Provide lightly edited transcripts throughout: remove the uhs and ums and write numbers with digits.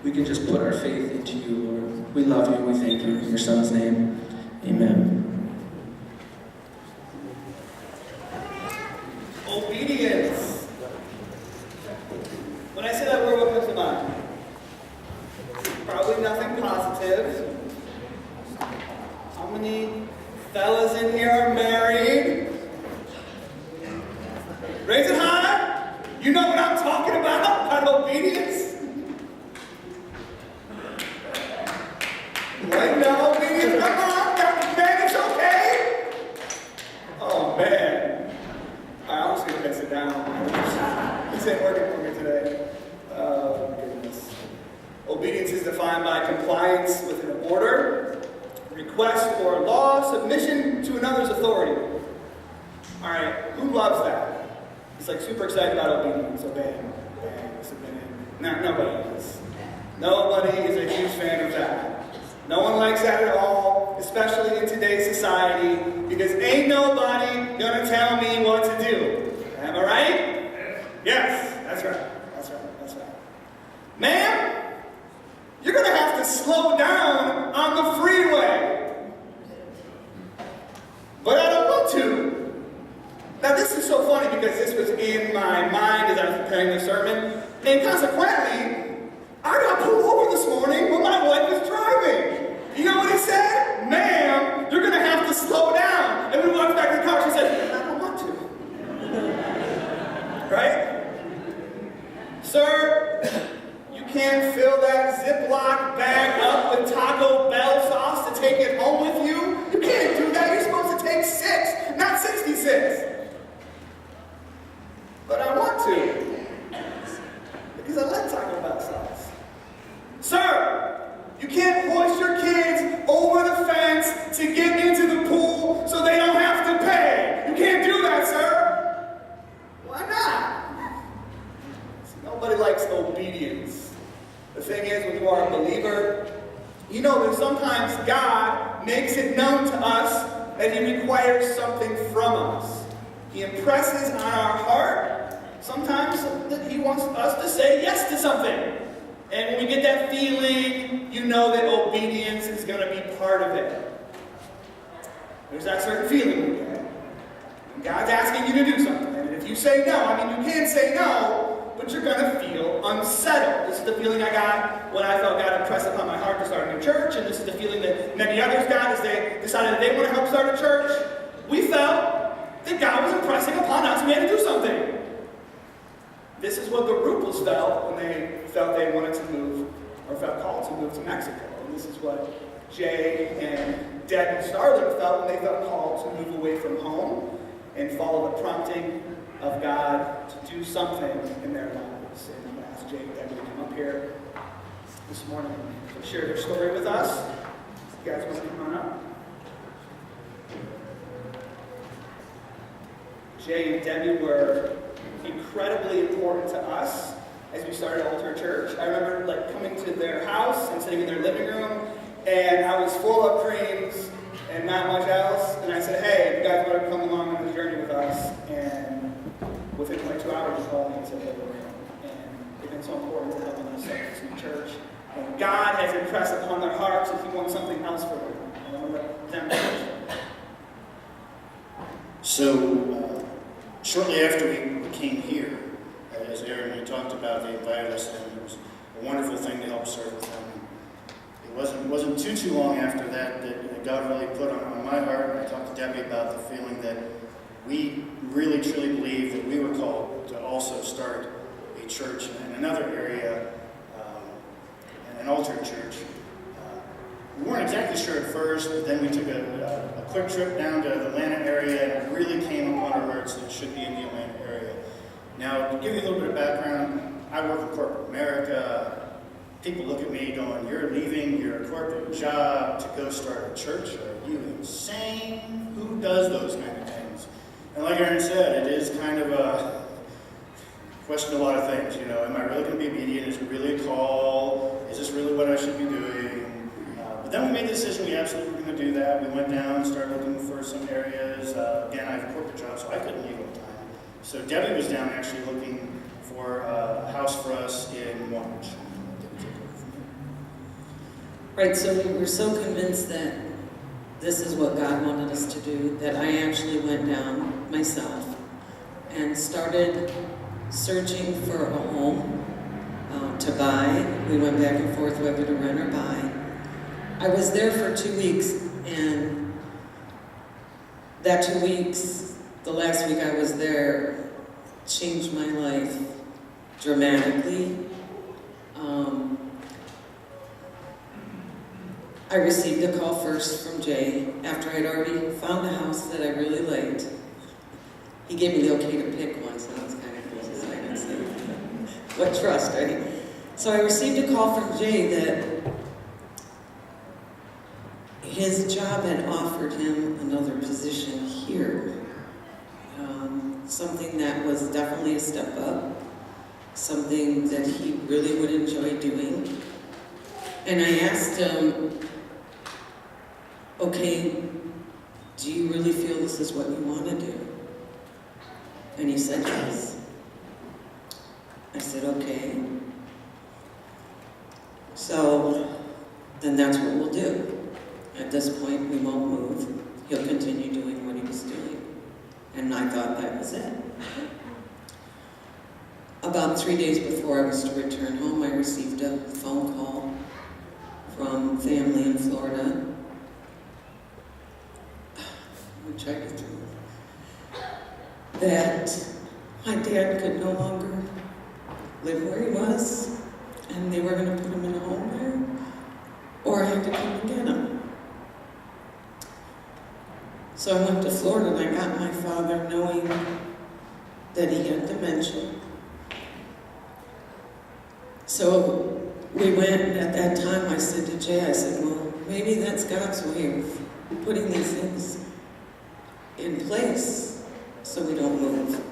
we can just put our faith into you, Lord. We love you and we thank you. In your Son's name, amen. Obedience. When I say that word, what comes to mind? Probably nothing positive. How many fellas in here are married? Raise it high. You know what I'm talking about obedience. Right now, obedience. Come on, man, it's okay. Oh, man. I'm just going to sit down. This ain't working for me today. Oh, my goodness. Obedience is defined by compliance with an order, request for law, submission to another's authority. All right, who loves that? It's like super excited about obedience, obeying, submitting. No, nobody is. Nobody is a huge fan of that. No one likes that at all, especially in today's society, because ain't nobody gonna tell me what to do. Am I right? Yes, that's right. That's right. That's right. Ma'am, you're gonna have to slow down on the freeway. But I don't want to. Now this is so funny because this was in my mind as I was preparing the sermon, and consequently, I got pulled over this morning when my wife was driving. You know what he said? Ma'am, you're going to have to slow down. And we walked back to the car, she said, I don't want to. Right? Sir, you can't fill that Ziploc bag up with Taco Bell sauce to take it home with you. You can't do that. You're supposed to take 6, not 66. But I want to, because I like Taco Bell sauce. Sir, you can't hoist your kids over the fence to get into the pool so they don't have to pay. You can't do that, sir. Why not? See, nobody likes obedience. The thing is, when you are a believer, you know that sometimes God makes it known to us that He requires something from us. He impresses on our heart sometimes that He wants us to say yes to something. And when we get that feeling, you know that obedience is going to be part of it. There's that certain feeling we get. When God's asking you to do something. And if you say no, I mean, you can't say no, but you're going to feel unsettled. This is the feeling I got when I felt God impress upon my heart to start a new church. And this is the feeling that many others got as they decided that they want to help start a church. We felt that God was impressing upon us. We had to do something. This is what the Rupels felt when they felt they wanted to move, or felt called to move to Mexico. And this is what Jay and Deb and Starlin felt when they felt called to move away from home and follow the prompting of God to do something in their lives. And I'm going to ask Jay and Deb to come up here this morning to share their story with us. You guys want to come on up? Jay and Debbie were incredibly important to us as we started Altar Church. I remember coming to their house and sitting in their living room, and I was full of dreams and not much else. And I said, hey, if you guys want to come along on this journey with us? And within 2 hours, they called me and said, hey, we're in. And they've been so important to helping us start this new church. And God has impressed upon their hearts that He wants something else for them. And I want to let them finish. So, shortly after we came here, as Aaron had talked about, they invited us, and it was a wonderful thing to help serve with them. It wasn't too long after that God really put on my heart, and I talked to Debbie about the feeling that we really truly believe that we were called to also start a church in another area, an altar church. We weren't exactly sure at first, but then we took a quick trip down to the Atlanta area, and it really came upon our hearts that it should be in the Atlanta area. Now, to give you a little bit of background, I work in corporate America. People look at me going, you're leaving your corporate job to go start a church? Are you insane? Who does those kind of things? And like Aaron said, it is kind of a question a lot of things. You know, am I really going to be obedient? Is it really a call? Is this really what I should be doing? But then we made the decision we absolutely were going to do that. We went down and started looking for some areas. Again, I have a corporate job, so I couldn't leave on time. So Debbie was down actually looking for a house for us in March. Right, so we were so convinced that this is what God wanted us to do that I actually went down myself and started searching for a home to buy. We went back and forth whether to rent or buy. I was there for 2 weeks, and that 2 weeks, the last week I was there, changed my life dramatically. I received a call first from Jay after I'd already found a house that I really liked. He gave me the okay to pick one, so that was kind of cool, so I didn't say what trust, right? So I received a call from Jay that his job had offered him another position here. Something that was definitely a step up, something that he really would enjoy doing. And I asked him, okay, do you really feel this is what you want to do? And he said yes. I said, okay. So then that's what we'll do. At this point, we won't move. He'll continue doing what he was doing. And I thought that was it. About 3 days before I was to return home, I received a phone call from family in Florida. I'm trying to think. That my dad could no longer live where he was, and they were going to put him in a home there, or I had to come and get him. So I went to Florida and I got my father knowing that he had dementia. So we went, and at that time I said to Jay, I said, well, maybe that's God's way of putting these things in place so we don't move.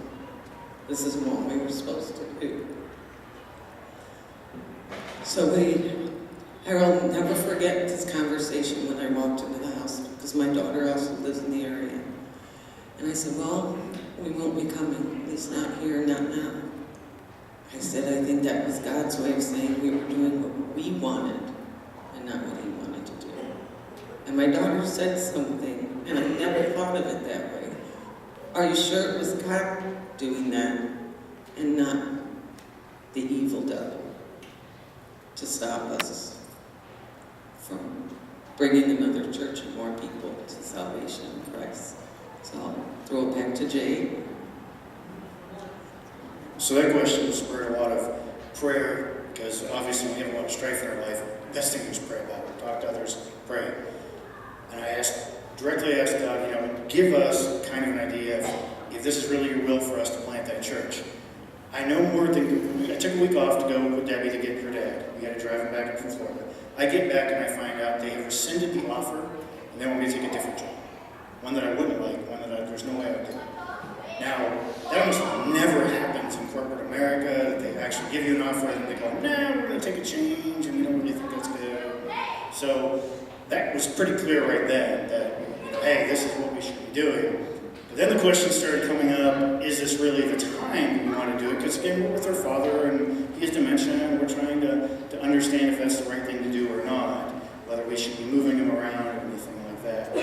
This is what we were supposed to do. So I'll never forget this conversation when I walked into the house, because my daughter also lives in the area. And I said, well, we won't be coming, at least not here, not now. I said, I think that was God's way of saying we were doing what we wanted and not what he wanted to do. And my daughter said something, and I never thought of it that way. Are you sure it was God doing that and not the evil devil to stop us from bringing another church and more people to salvation in Christ? So I'll throw it back to Jay. So that question spurred a lot of prayer, because obviously we have a lot of strife in our life. Best thing is pray about it. Talk to others, pray. And I directly asked God, give us kind of an idea of if this is really your will for us to plant that church. I know more than, I took a week off to go with Debbie to get her dad. We had to drive him back from Florida. I get back and I find out they have rescinded the offer, and they want me to take a different job. One that I wouldn't like, one that there's no way I would do. Now, that almost never happens in corporate America, that they actually give you an offer and they go, nah, we're going to take a change and we don't really think that's good. So that was pretty clear right then that, hey, this is what we should be doing. But then the question started coming up, is this really the time we want to do it? Because again, we're with our father and he has dementia and we're trying to understand if that's the right thing to do or not, whether we should be moving him around or anything like that.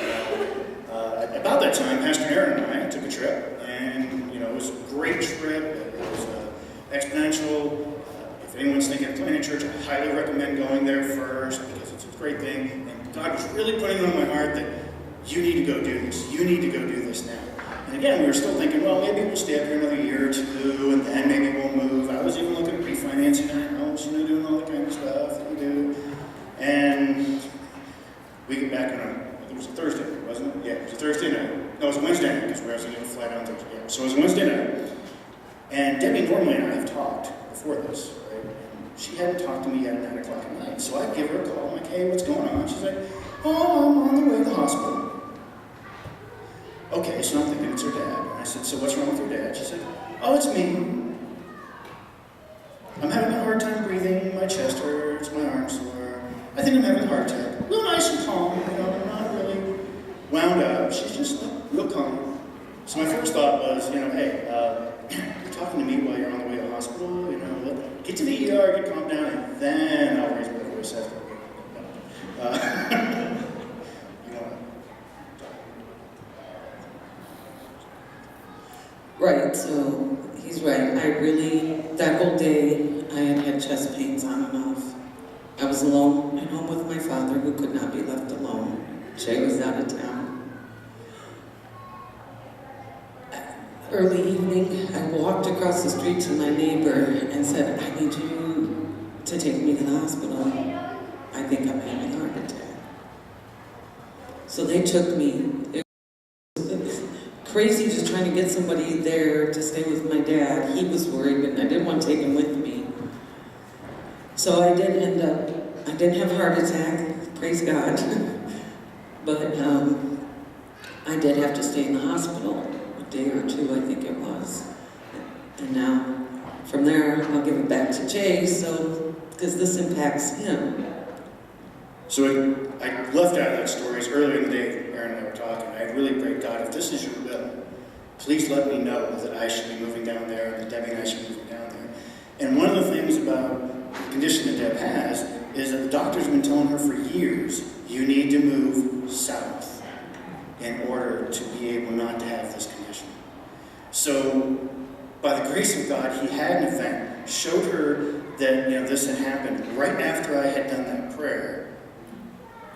About that time, Pastor Aaron and I took a trip, and it was a great trip. It was exponential. If anyone's thinking of planting a church, I highly recommend going there first because it's a great thing. And God was really putting it on my heart that you need to go do this. You need to go do this now. And again, we were still thinking, well, maybe we'll stay up here another year or two, and then maybe we'll move. I was even looking at refinancing our house, doing all the kind of stuff that we do. And we get back on it was a Thursday, wasn't it? Yeah, it was a Thursday night. No, it was a Wednesday night, because we were going to fly down Thursday. Yeah. So it was a Wednesday night. And Debbie normally and I have talked before this, right? And she hadn't talked to me yet at 9 o'clock at night. So I give her a call. I'm like, hey, what's going on? She's like, oh, I'm on the way to the hospital. Okay, so I'm thinking it's her dad. And I said, so what's wrong with your dad? She said, oh, it's me. I'm having a hard time breathing. My chest hurts. My arms sore. I think I'm having a heart attack. Real nice and calm, not really wound up. She's just real calm. So my first thought was, hey, you're talking to me while you're on the way to the hospital, get to the ER, get calmed down, and then I'll raise my voice after. so he's right. That whole day, I had chest pains on and off. I was alone at home with my father, who could not be left alone. Jay was out of town. Early evening, I walked across the street to my neighbor and said, I need you to take me to the hospital. I think I'm having a heart attack. So they took me. It was crazy just trying to get somebody there to stay with my dad. He was worried, and I didn't want to take him with me. So I didn't have a heart attack, praise God. But I did have to stay in the hospital a day or two, I think it was. And now, from there, I'll give it back to Jay, because this impacts him. So I left out of that story earlier in the day. Aaron and I were talking. I really prayed, God, if this is your will, please let me know that I should be moving down there, and that Debbie and I should be moving down there. And one of the things about the condition that Deb has is that the doctor's been telling her for years, you need to move south in order to be able not to have this condition. So, by the grace of God, he had an event, showed her that this had happened right after I had done that prayer,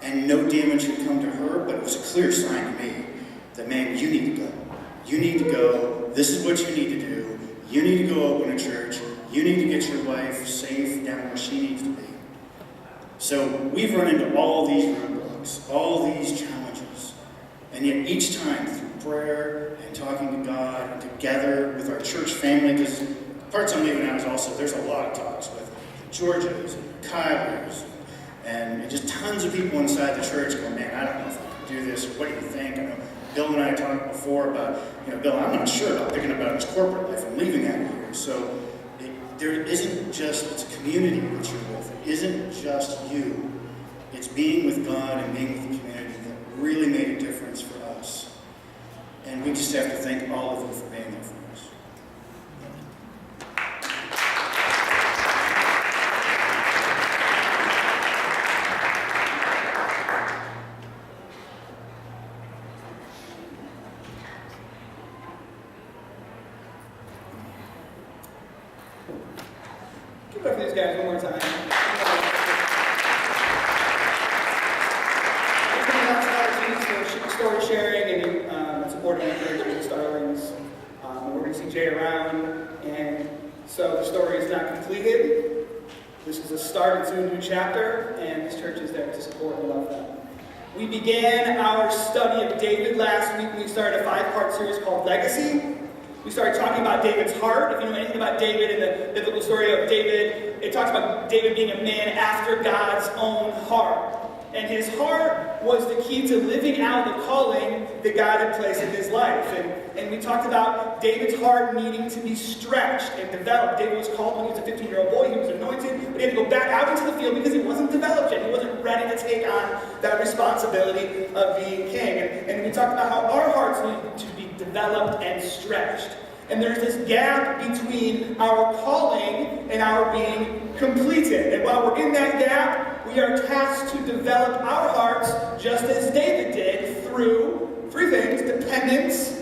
and no damage had come to her, but it was a clear sign to me that, man, you need to go. You need to go. This is what you need to do. You need to go open a church. You need to get your wife safe down where she needs to be. So we've run into all these roadblocks, all these challenges. And yet each time through prayer and talking to God and together with our church family, because parts I'm leaving out is also, there's a lot of talks with Georgias and Kylers and just tons of people inside the church going, man, I don't know if I can do this. What do you think? I know Bill and I talked before about, Bill, I'm not sure about picking up his corporate life and leaving out of here. So there isn't just, it's a community that you're with. It isn't just you. It's being with God and being with the community that really made a difference for us. And we just have to thank all of you for being there for us. Give it up for these guys one more time. Story sharing and supporting and encouraging the Starlings. We're going to see Jay around, and so the story is not completed. This is a start into a new chapter, and this church is there to support and love them. We began our study of David last week. We started a 5-part series called Legacy. We started talking about David's heart. If you know anything about David and the biblical story of David, it talks about David being a man after God's own heart. And his heart was the key to living out the calling that God had placed in his life. And we talked about David's heart needing to be stretched and developed. David was called when he was a 15-year-old boy. He was anointed, but he had to go back out into the field because he wasn't developed yet. He wasn't ready to take on that responsibility of being king. And we talked about how our hearts need to be developed and stretched. And there's this gap between our calling and our being completed. And while we're in that gap, we are tasked to develop our hearts just as David did through 3 things: dependence,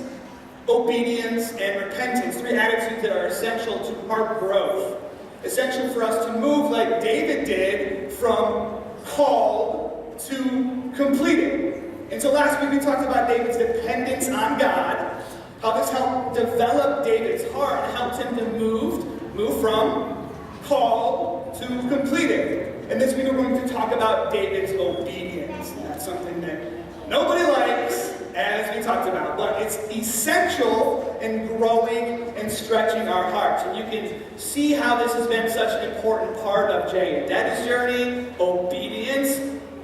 obedience, and repentance. 3 attitudes that are essential to heart growth. Essential for us to move like David did from called to completed. And so last week we talked about David's dependence on God, how this helped develop David's heart and helped him to move from called to completed. And this week we're going to talk about David's obedience. And that's something that nobody likes, as we talked about, but it's essential in growing and stretching our hearts. And you can see how this has been such an important part of Jay and Debbie's journey. Obedience.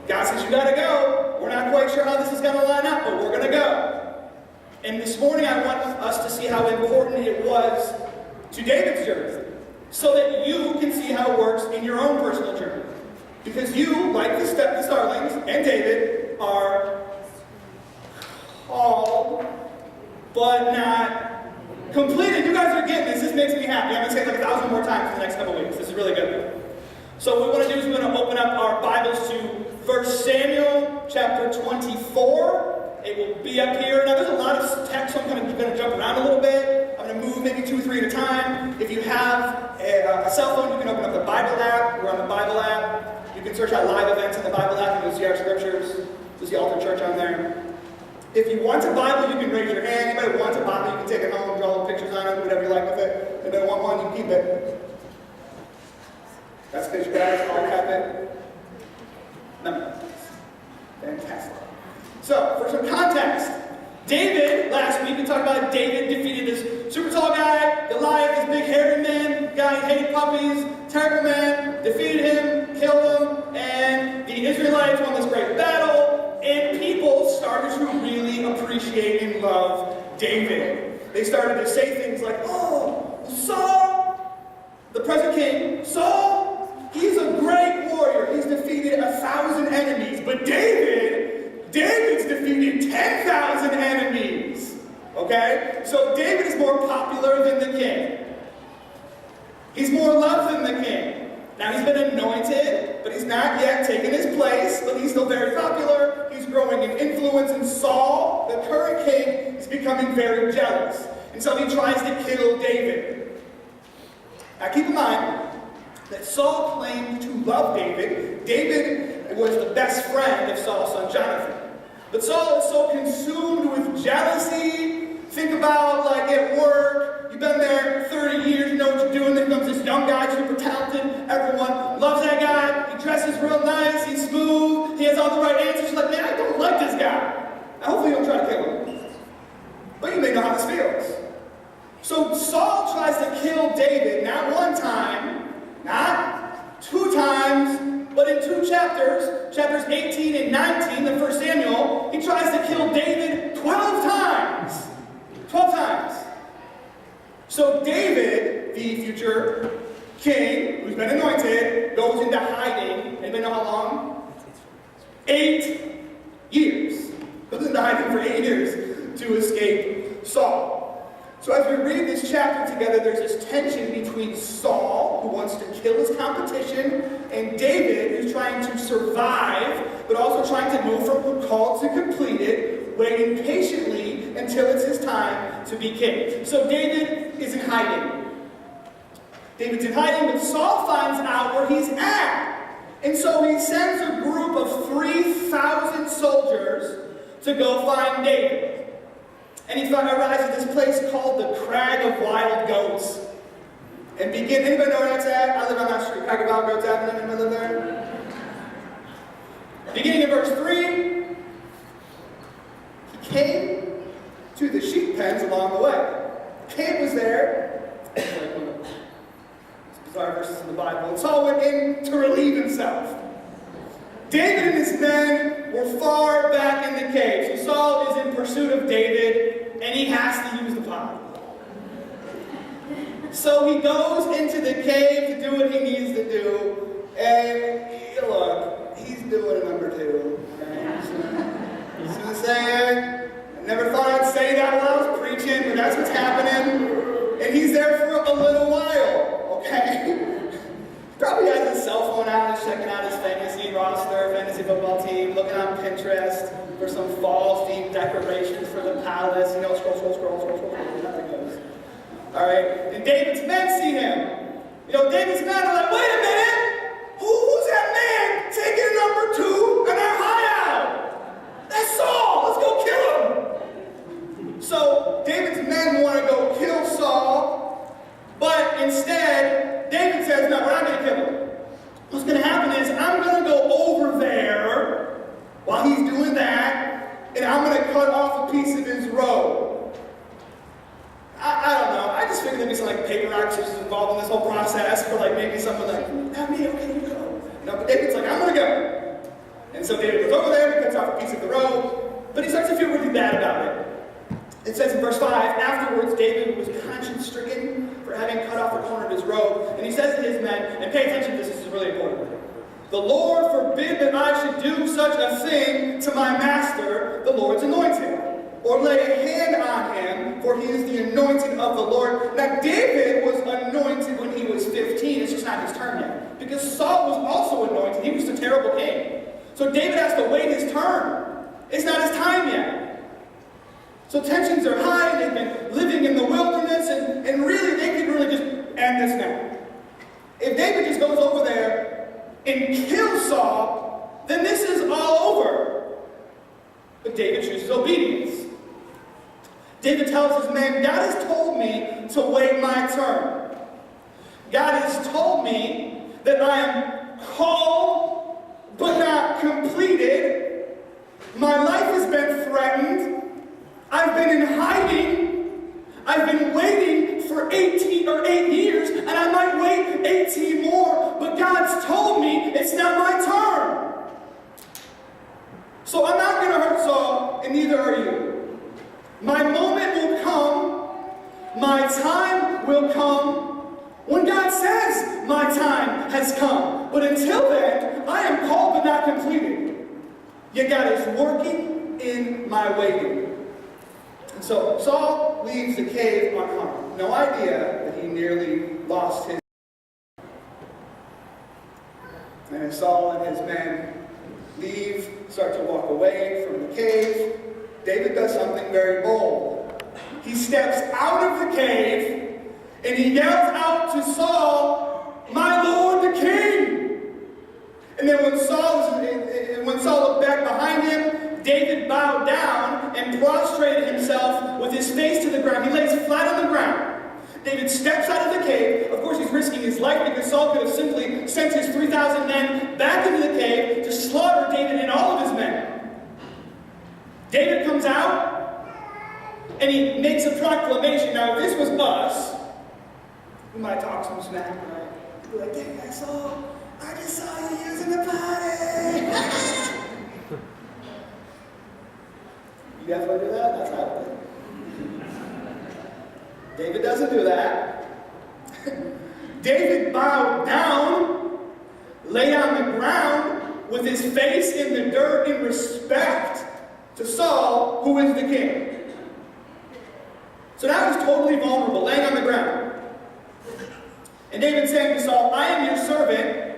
God says, you gotta go. We're not quite sure how this is gonna line up, but we're gonna go. And this morning I want us to see how important it was to David's journey, so that you can see how it works in your own personal journey. Because you, like the Starlings and David, are called, but not completed. You guys are getting this. This makes me happy. I'm going to say it like 1,000 more times in the next couple weeks. This is really good. So what we want to do is we're going to open up our Bibles to 1 Samuel chapter 24. It will be up here. Now there's a lot of text, so I'm going to jump around a little bit. I'm going to move can search out live events in the Bible app, and you'll see our scriptures. You'll see Altar Church on there. If you want a Bible, you can raise your hand. Anybody wants a Bible, you can take it home, draw little pictures on it, do whatever you like with it. If you don't want one, you keep it. That's because you guys all have it. No. Fantastic. So, for some context, David, last week we talked about David defeated this super tall guy, Goliath, this big hairy man, guy who hated puppies, terrible man, defeated him, killed him, and the Israelites won this great battle, and people started to really appreciate and love David. They started to say things like, oh, Saul, the present king, Saul, he's a great warrior. He's defeated 1,000 enemies. But David's defeated 10,000 enemies. Okay? So David is more popular than the king. He's more loved than the king. Now he's been anointed, but he's not yet taken his place, but he's still very popular. He's growing in influence, and Saul, the current king, is becoming very jealous. And so he tries to kill David. Now keep in mind that Saul claimed to love David. David was the best friend of Saul's son Jonathan. But Saul is so consumed with jealousy. Think about, like, at work, you've been there 30 years, you know what you're doing, there comes this young guy, super talented, everyone loves that guy, he dresses real nice, he's smooth, he has all the right answers. You're like, man, I don't like this guy. Now, hopefully you don't try to kill him. But you may know how this feels. So Saul tries to kill David, not one time, not 2 times, but in 2 chapters, chapters 18 and 19 of 1 Samuel, he tries to kill David 12 times. 12 times. So David, the future king, who's been anointed, goes into hiding. Anybody know how long? 8 years. Goes into hiding for 8 years to escape Saul. So as we read this chapter together, there's this tension between Saul, who wants to kill his competition, and David, who's trying to survive, but also trying to move from called to completed, waiting patiently until it's his time to be king. So David is in hiding. David's in hiding, but Saul finds out where he's at. And so he sends a group of 3,000 soldiers to go find David. And he arrives at this place called the Crag of Wild Goats. And anybody know where that's at? I live on that street. Crag of Wild Goats Avenue. Anybody live there? Beginning in verse 3, he came to the sheep pens along the way. The cave was there. It's like one of those bizarre verses in the Bible. And Saul went in to relieve himself. David and his men were far back in the cave. So Saul is in pursuit of David, and he has to use the pot. So he goes into the cave to do what he needs to do, and look, he's doing a number 2. Right? See what I'm saying? I never thought I'd say that while I was preaching, but that's what's happening. And he's there for a little while, okay? Probably has his cell phone out and checking out his fantasy roster, fantasy football team, looking on Pinterest for some fall-themed decorations for the palace. You know, scroll. Nothing goes. All right, and David's men see him. You know, David's men are like, wait a minute! Who's that man taking number 2 in our hideout? That's Saul! Let's go kill him! So David's men want to go kill Saul, but instead, David says, no, we're not going to kill him. What's going to happen is, I'm going to go over there while he's doing that, and I'm going to cut off a piece of his robe. I don't know. I just figured there'd be some like paper rock scissors involved in this whole process for like maybe someone like, not me, okay, you go. No, but David's like, I'm going to go. And so David goes over there, he cuts off a piece of the robe, but he starts to feel really bad about it. It says in verse 5, afterwards David was conscience-stricken for having cut off a corner of his robe, and he says to his men, and pay attention to this is really important, the Lord forbid that I should do such a thing to my master, the Lord's anointed, or lay a hand on him, for he is the anointed of the Lord. Now David was anointed when he was 15, it's just not his turn yet, because Saul was also anointed, he was a terrible king. So David has to wait his turn. It's not his time yet. So tensions are high, they've been living in the wilderness, and really, they could really just end this now. If David just goes over there and kill Saul, then this is all over. But David chooses obedience. David tells his men, God has told me to wait my turn. God has told me that I am called but not completed. My life has been threatened. I've been in hiding. I've been waiting for 8 years, and I might wait 18 more, but God's told me it's not my turn. So I'm not going to hurt Saul, and neither are you. My moment will come. My time will come when God says my time has come. But until then, I am called but not completed. Yet God is working in my waiting. And so Saul leaves the cave unharmed. No idea that he nearly lost his. And as Saul and his men start to walk away from the cave, David does something very bold. He steps out of the cave and he yells out to Saul, "My Lord the King!" And then when Saul looked back behind him, David bowed down and prostrated himself with his face to the ground. He lays flat on the ground. David steps out of the cave. Of course, he's risking his life because Saul could have simply sent his 3,000 men back into the cave to slaughter David and all of his men. David comes out and he makes a proclamation. Now, if this was us, we might talk some smack, right? We'd be like, "Dang, I just saw you using the potty." You guys want to do that? That's how it is. David doesn't do that. David bowed down, laid on the ground with his face in the dirt in respect to Saul, who is the king. So now he's totally vulnerable, laying on the ground. And David saying to Saul, "I am your servant."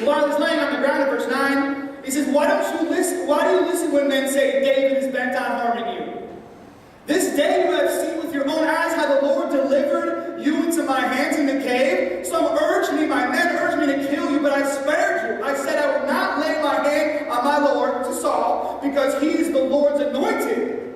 While he's laying on the ground in verse 9, he says, Why do you listen when men say David is bent on harming you? This day you have seen with your own eyes how the Lord delivered you into my hands in the cave. Some my men urged me to kill you, but I spared you. I said I would not lay my hand on my Lord to Saul, because he is the Lord's anointed.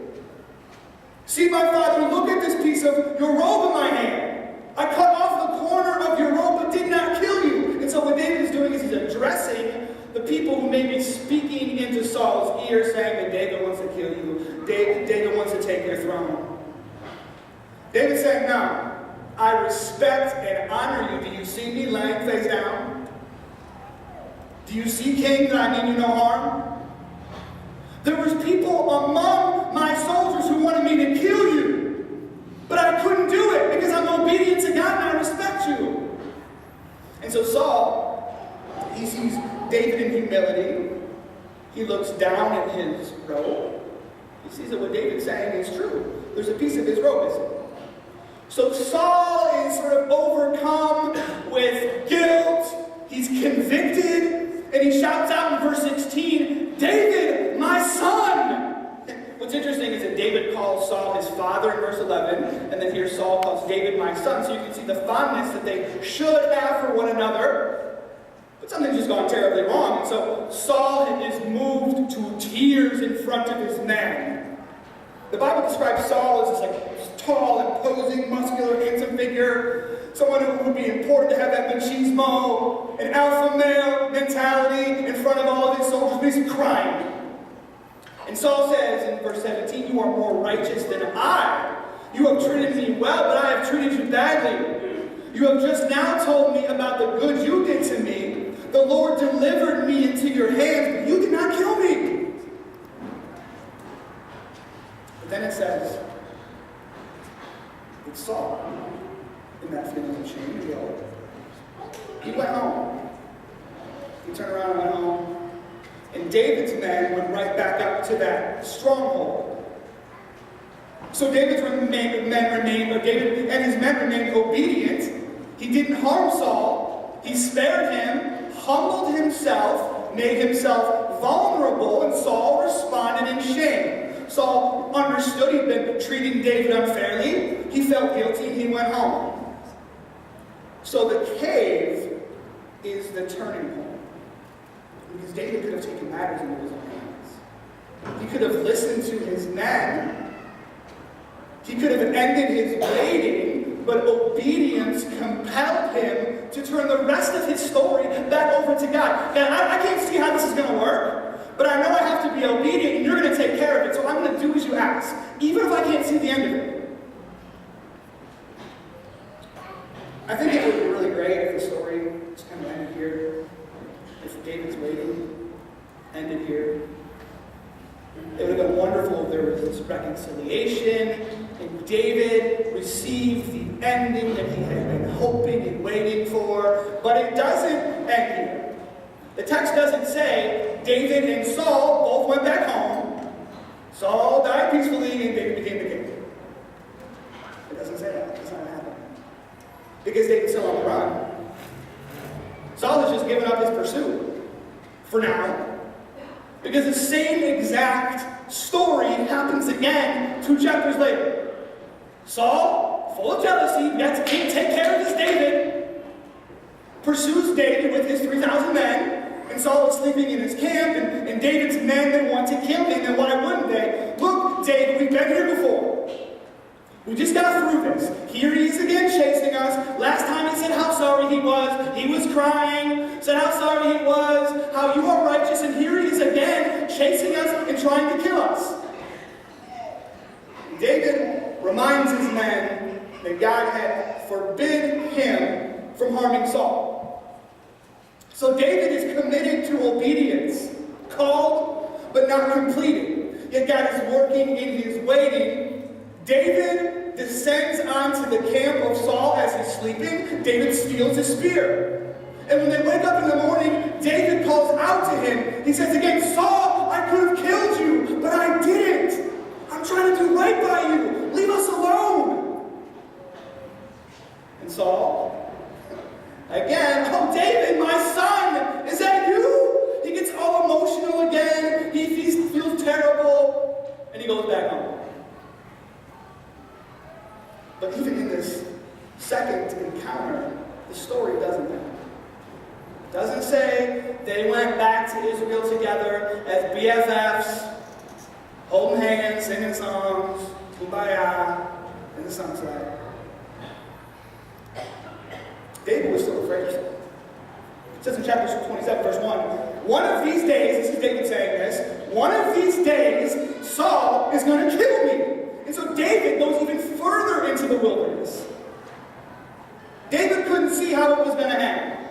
See, my father, look at this piece of your robe in my hand. I cut off the corner of your robe, but did not kill you. And so what David is doing is he's addressing the people who may be speaking into Saul's ear, saying that David wants to kill you. David wants to take your throne. David's saying, no, I respect and honor you. Do you see me laying face down? Do you see, king, that I mean you no harm? There was people among my soldiers who wanted me to kill you, but I couldn't do it because I'm obedient to God and I respect you. And so Saul, he sees David in humility. He looks down at his robe. He sees that what David's saying is true. There's a piece of his robe missing. So Saul is sort of overcome with guilt. He's convicted. And he shouts out in verse 16, David, my son! What's interesting is that David calls Saul his father in verse 11. And then here Saul calls David my son. So you can see the fondness that they should have for one another. But something's just gone terribly wrong. And so Saul is moved to tears in front of his men. The Bible describes Saul as this tall, imposing, muscular, handsome figure. Someone who would be important to have that machismo, an alpha male mentality in front of all of his soldiers, but he's crying. And Saul says in verse 17, you are more righteous than I. You have treated me well, but I have treated you badly. You have just now told me about the good you did to me. The Lord delivered me into your hands, but you did not kill me. But then it says, it's Saul, in that feeling of shame and guilt. He went home. He turned around and went home. And David's men went right back up to that stronghold. So David and his men remained obedient. He didn't harm Saul. He spared him, humbled himself, made himself vulnerable, and Saul responded in shame. Saul understood he'd been treating David unfairly. He felt guilty and he went home. So the cave is the turning point. Because David could have taken matters into his own hands. He could have listened to his men. He could have ended his waiting, but obedience compelled him to turn the rest of his story back over to God. And I can't see how this is going to work, but I know I have to be obedient, and you're going to take care of it, so I'm going to do as you ask, even if I can't see the end of it. I think it would be really great if the story just kind of ended here. If David's waiting ended here. It would have been wonderful if there was this reconciliation and David received the ending that he had been hoping and waiting for. But it doesn't end here. The text doesn't say David and Saul both went back home. Saul died peacefully and David became the king. It doesn't say that. That's not what happened. Because David's still on the run. Saul has just given up his pursuit. For now. Because the same exact story happens again 2 chapters later. Saul, full of jealousy, can't take care of this David, pursues David with his 3,000 men, and Saul is sleeping in his camp, and David's men then want to kill him, and why wouldn't they? Look, David, we've been here before. We just got through this. Here he is again chasing us. Last time he said how sorry he was. He was crying, said how sorry he was, how you are righteous, and here he is again chasing us and trying to kill us. David reminds his men that God had forbid him from harming Saul. So David is committed to obedience, called but not completed. Yet God is working in his waiting. David descends onto the camp of Saul as he's sleeping. David steals his spear. And when they wake up in the morning, David calls out to him. He says again, Saul, I could have killed you, but I didn't. I'm trying to do right by you. Leave us alone. And Saul, again, oh, David, my son, is that you? He gets all emotional again. He feels terrible. And he goes back home. But even in this second encounter, the story doesn't end. It doesn't say they went back to Israel together as BFFs, holding hands, singing songs, kumbaya, in the sunset. David was still afraid of Saul. It says in chapter 27, verse 1, one of these days, this is David saying this, one of these days, Saul is going to kill me. And so David goes even further into the wilderness. David couldn't see how it was going to end.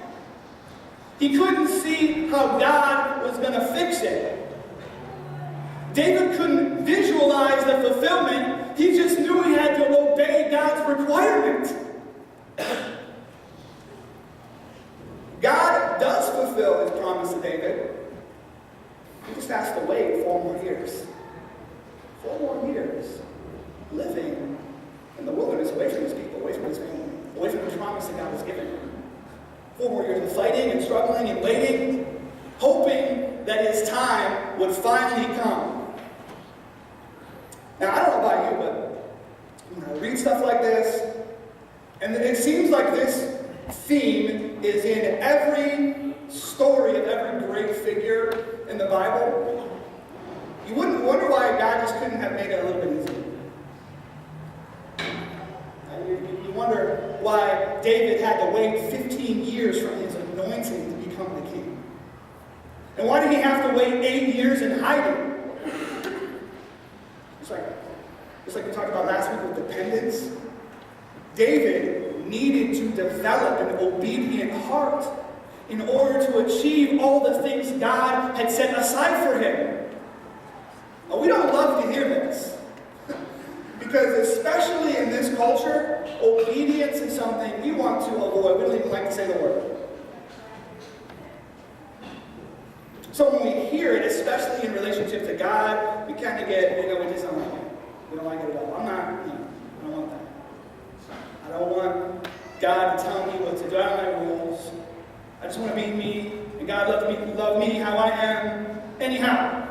He couldn't see how God was going to fix it. David couldn't visualize the fulfillment. He just knew he had to obey God's requirement. God does fulfill his promise to David. He just has to wait 4 more years. 4 more years. Living in the wilderness, away from his people, away from his family, away from the promise that God has given him. 4 more years of fighting and struggling and waiting, hoping that his time would finally come. Now, I don't know about you, but when I read stuff like this, and it seems like this theme is in every story of every great figure in the Bible, you wouldn't wonder why God just couldn't have made it a little bit easier. You wonder why David had to wait 15 years for his anointing to become the king. And why did he have to wait 8 years in hiding? Just like we talked about last week with dependence. David needed to develop an obedient heart in order to achieve all the things God had set aside for him. Now, we don't love to hear this. Because especially in this culture, obedience is something we want to avoid. We don't even like to say the word. So when we hear it, especially in relationship to God, we kind of get, we just don't like it. We don't like it at all. I don't want that. I don't want God to tell me what to do. I don't like rules. I just want to be me, and God love me how I am, anyhow.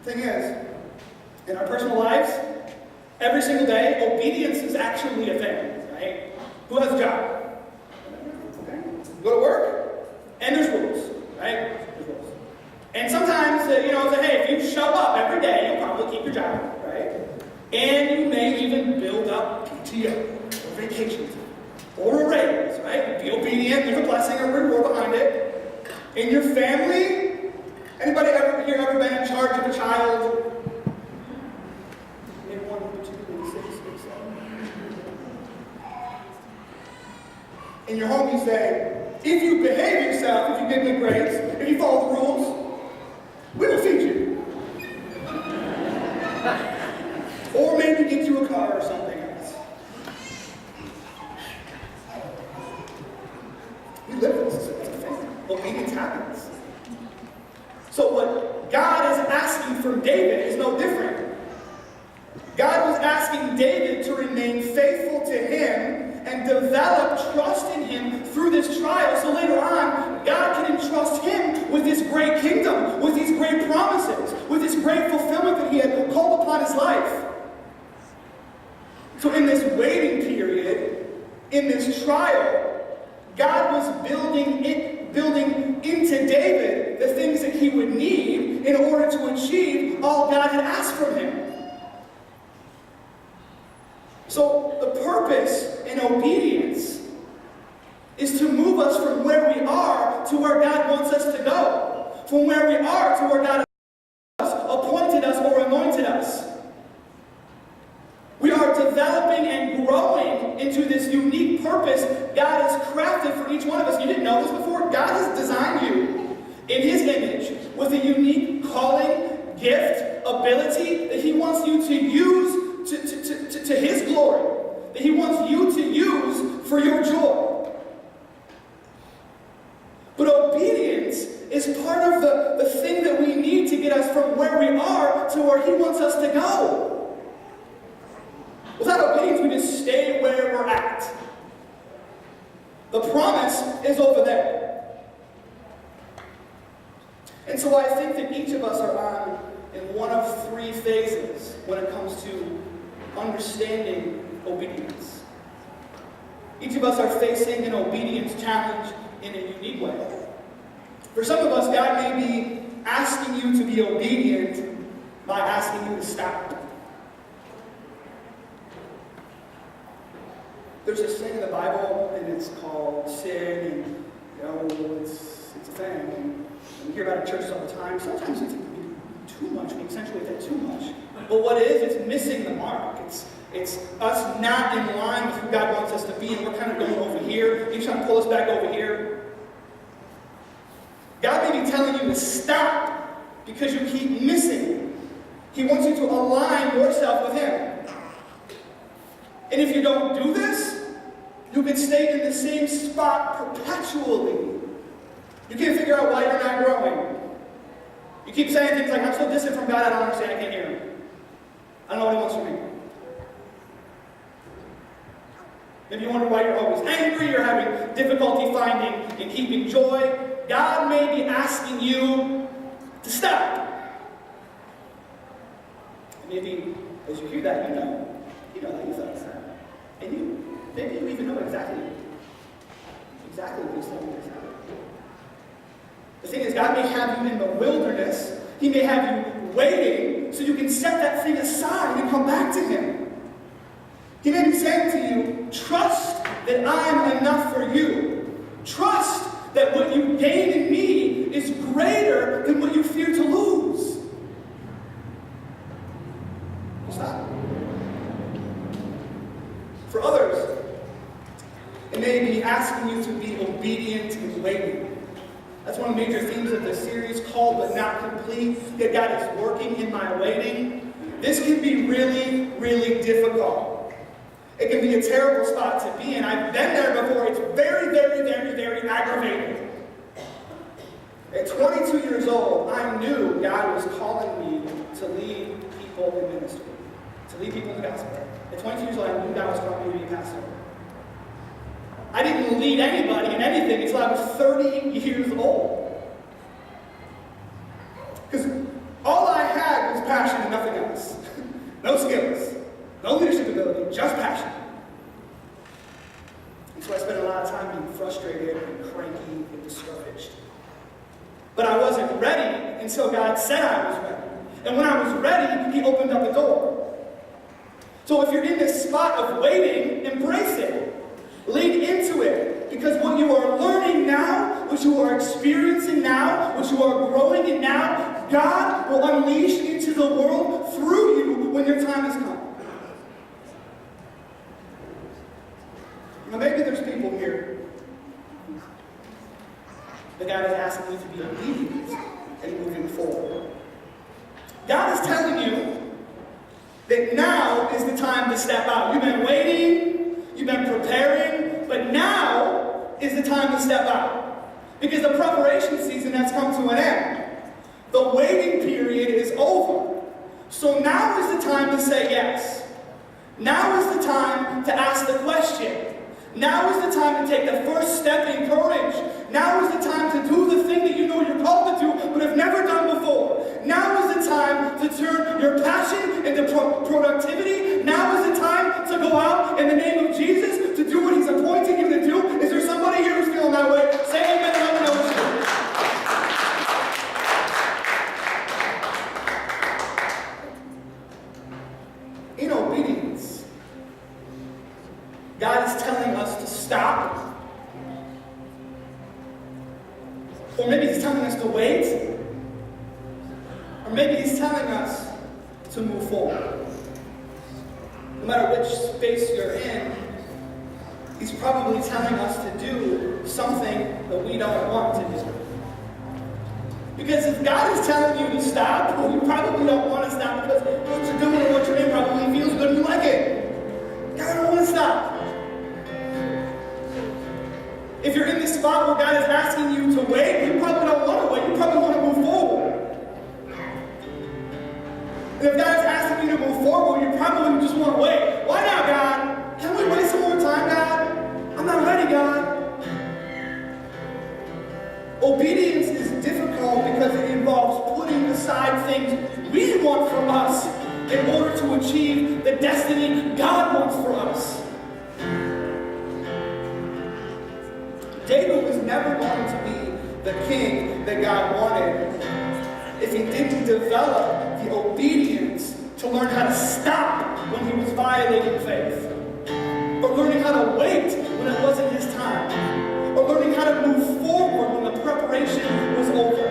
Thing is, in our personal lives, every single day, obedience is actually a thing, right? Who has a job? Okay. Go to work, and there's rules, right? There's And sometimes, hey, if you show up every day, you'll probably keep your job, right? And you may even build up PTO, or vacation time, or a raise, right? Be obedient, there's a blessing or reward behind it. In your family, anybody here ever been in charge of a child? Maybe 1, 2, 3, 6, 7. In your home, you say, if you behave yourself, if you get good grades, if you follow the rules, we will feed you. Or maybe get you a car or something else. We live this as a family. Obedience happens. So what God is asking from David is no different. God was asking David to remain faithful to him and develop trust in him through this trial, so later on, God can entrust him with this great kingdom, with these great promises, with this great fulfillment that he had called upon his life. So in this waiting period, in this trial, God was building into David the things that he would need in order to achieve all God had asked from him. So the purpose in obedience is to move us from where we are to where God wants us to go. From where we are to where God has appointed us or anointed us. We are developing and growing into this unique purpose God has crafted for each one of us. You didn't know this before? God has designed you in his image with a unique calling, gift, ability that he wants you to use to his glory, that he wants you to use for your joy. But obedience is part of the thing that we need to get us from where we are to where he wants us to go. Without obedience, we just stay where we're at. The promise is over there. And so I think that each of us are on in one of 3 phases when it comes to understanding obedience. Each of us are facing an obedience challenge in a unique way. For some of us, God may be asking you to be obedient by asking you to stop. There's this thing in the Bible, and it's called sin, and it's a thing, and we hear about it in churches all the time. Sometimes it's too much. We accentuate that too much. But what it is, it's missing the mark. It's us not in line with who God wants us to be, and we're kind of going over here. He's trying to pull us back over here. God may be telling you to stop because you keep missing. He wants you to align yourself with him. And if you don't do this, you can stay in the same spot perpetually. You can't figure out why you're not growing. You keep saying things like, I'm so distant from God, I don't understand, I can't hear him. I don't know what he wants from me. Maybe you wonder why you're always angry, you're having difficulty finding and keeping joy. God may be asking you to stop. Maybe as you hear that, you know that you thought that. And maybe you even know exactly what he's telling you. The thing is, God may have you in the wilderness. He may have you waiting so you can set that thing aside and come back to him. He may be saying to you, trust that I am enough for you. Trust that what you gain in me is greater than what you fear to lose. Stop. For others, it may be asking you to be obedient and waiting. That's one of the major themes of this series, called but not complete. That God is working in my waiting. This can be really, really difficult. It can be a terrible spot to be in. I've been there before. It's very, very, very, very aggravating. At 22 years old, I knew God was calling me to lead people in ministry, to lead people in the gospel. At 22 years old, I knew God was calling me to be a pastor. I didn't lead anybody in anything until I was 30 years old. Because all I had was passion and nothing else. No skills, no leadership ability, just passion. And so I spent a lot of time being frustrated and cranky and discouraged. But I wasn't ready until God said I was ready. And when I was ready, he opened up a door. So if you're in this spot of waiting, embrace it. Lean into it. Because what you are learning now, what you are experiencing now, what you are growing in now, God will unleash into the world through you when your time has come. Now maybe there's people here that God is asking you to be obedient and moving forward. God is telling you that now is the time to step out. You've been waiting, you've been preparing, but now is the time to step out. Because the preparation season has come to an end. The waiting period is over. So now is the time to say yes. Now is the time to ask the question. Now is the time to take the first step in courage. Now is the time to do the thing that you know you're called to do, but have never done before. Now is the time to turn your passion into productivity. Now is the time to go out in the name of Jesus to do what he's appointed you to do. Is there somebody here who's feeling that way? Say amen and let me know it's true. In obedience, God is telling us to stop. Or maybe he's telling us to wait. Or maybe he's telling us to move forward. No matter which space you're in, he's probably telling us to do something that we don't want to do. Because if God is telling you to stop, well, you probably don't want to stop because what you're doing and what you're in probably feels good and you like it. God, I don't want to stop. If you're in this spot where God is asking you to wait, you probably don't want to wait. You probably want to move forward. And if God is asking you to move forward, you probably just want to wait. Why not, God? Can we wait some more time, God? I'm not ready, God. Obedience is difficult because it involves putting aside things we want from us in order to achieve the destiny God wants for us. David was never going to be the king that God wanted if he didn't develop the obedience to learn how to stop when he was violating faith, or learning how to wait when it wasn't his time, or learning how to move forward when the preparation was over.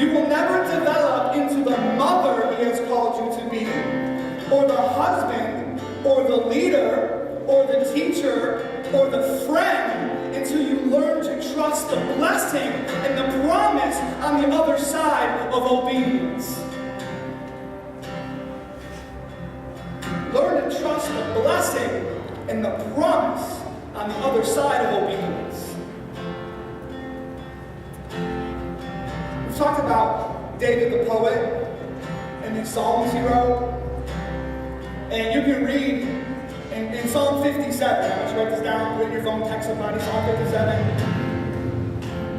You will never develop into the mother he has called you to be, or the husband, or the leader, or the teacher, or the friend, until you learn to trust the blessing and the promise on the other side of obedience. Learn to trust the blessing and the promise on the other side of obedience. We've talked about David the poet and the Psalms he wrote. And you can read in Psalm 57, I want you to write this down, put it in your phone, text somebody, Psalm 57.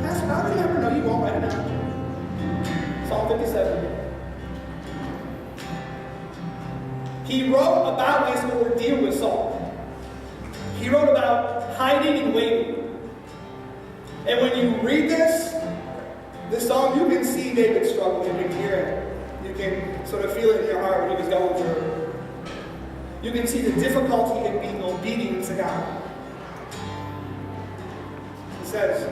Pastor, how do you never know? You won't write it down. Psalm 57. He wrote about his ordeal with Saul. He wrote about hiding and waiting. And when you read this psalm, you can see David's struggle. You can hear it. You can sort of feel it in your heart what he was going through. You can see the difficulty in being obedient to God. He says,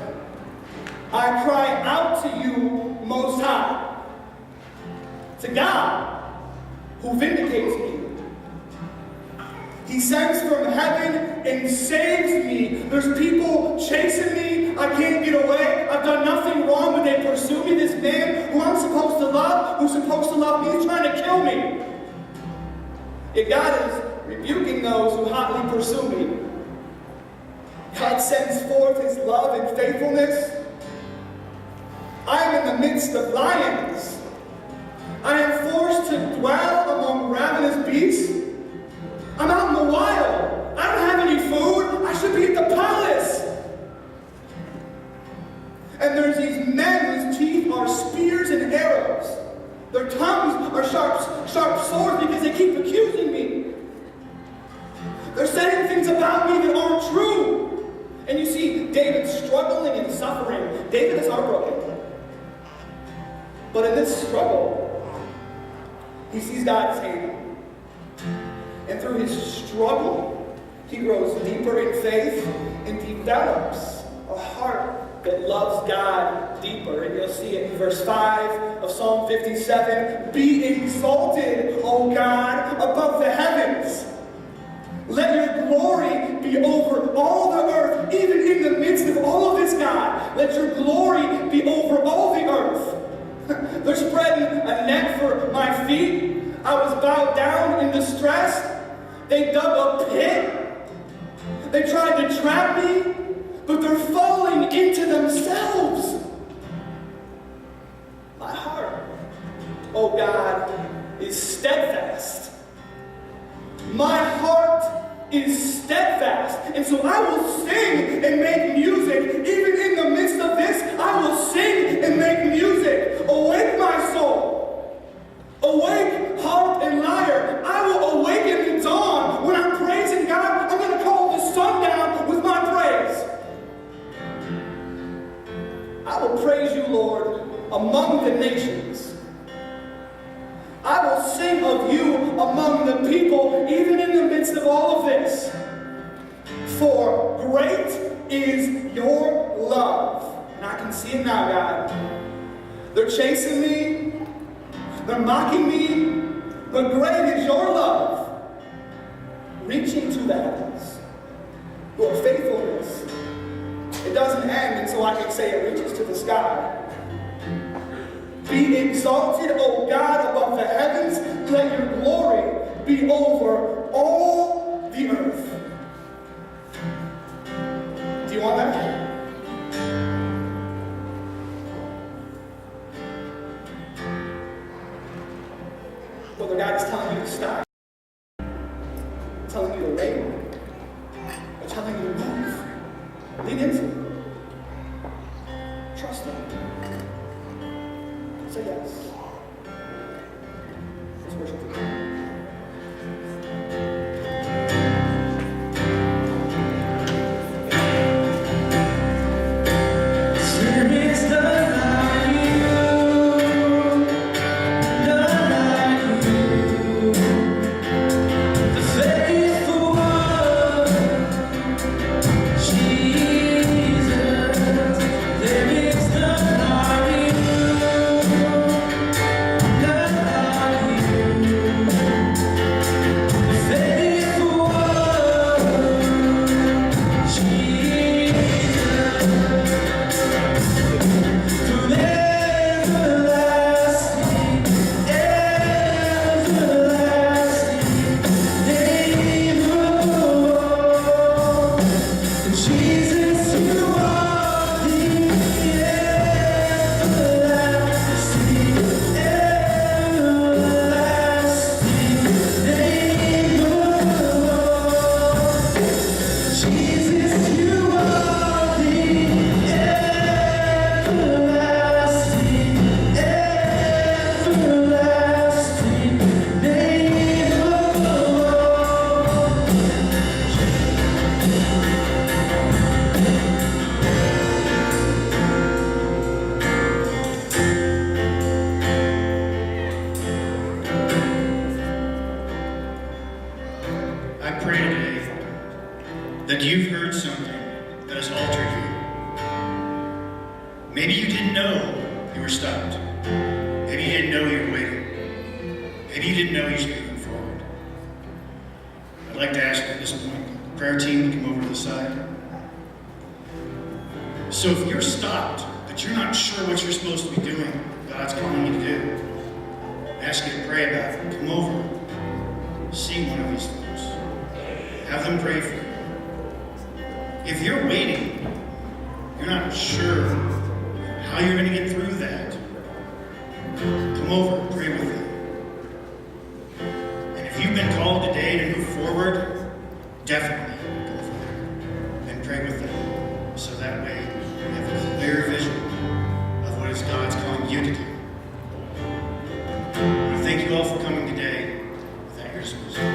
I cry out to you, Most High, to God, who vindicates me. He sends from heaven and saves me. There's people chasing me. I can't get away. I've done nothing wrong, but they pursue me. This man who I'm supposed to love, who's supposed to love me, is trying to kill me. Yet God is rebuking those who hotly pursue me. God sends forth his love and faithfulness. I am in the midst of lions. I am forced to dwell among ravenous beasts. I'm out in the wild. I don't have any food. I should be at the palace. And there's these men whose teeth are spears and arrows. Their tongues are sharp swords because they keep accusing me. They're saying things about me that aren't true. And you see David struggling and suffering David is heartbroken. But in this struggle, he sees God's hand. And through his struggle, he grows deeper in faith and develops a heart that loves God deeper. And you'll see it in verse 5 of Psalm 57. Be exalted, O God, above the heavens. Let your glory be over all the earth, even in the midst of all of this, God. Let your glory be over all the earth. They're spreading a net for my feet. I was bowed down in distress. They dug a pit. They tried to trap me, but they're falling into themselves. My heart, oh God, is steadfast. My heart is steadfast. And so I will sing and make music. Even in the midst of this, I will sing and make music. Awake, my soul. Awake, harp and lyre. I will awaken the dawn. When I'm praising God, I'm going to call the sun down with my praise. I will praise you, Lord, among the nations. I will sing of you among the people, even in the midst of all of this. For great is your love. And I can see it now, God. They're chasing me. They're mocking me. But great is your love. Reaching to the heavens. Your faithfulness. It doesn't end until I can say it reaches to the sky. Be exalted, O God, above the heavens. Let your glory be over all the earth. Do you want that? Whether God is telling you to stop, telling you to wait, or telling you to move, lean into it. Trust Him. Say yes. Let's worship Him. that you've heard something that has altered you. Maybe you didn't know you were stopped. Maybe you didn't know you were waiting. Maybe you didn't know you should be moving forward. I'd like to ask at this point, the prayer team to come over to the side. So if you're stopped, but you're not sure what you're supposed to be doing, God's calling you to do, I ask you to pray about it. Come over, see one of these folks. Have them pray for you. If you're waiting, you're not sure how you're going to get through that, come over and pray with them. And if you've been called today to move forward, definitely go for it and pray with them. So that way you have a clear vision of what is God's calling you to do. I thank you all for coming today. Thank you.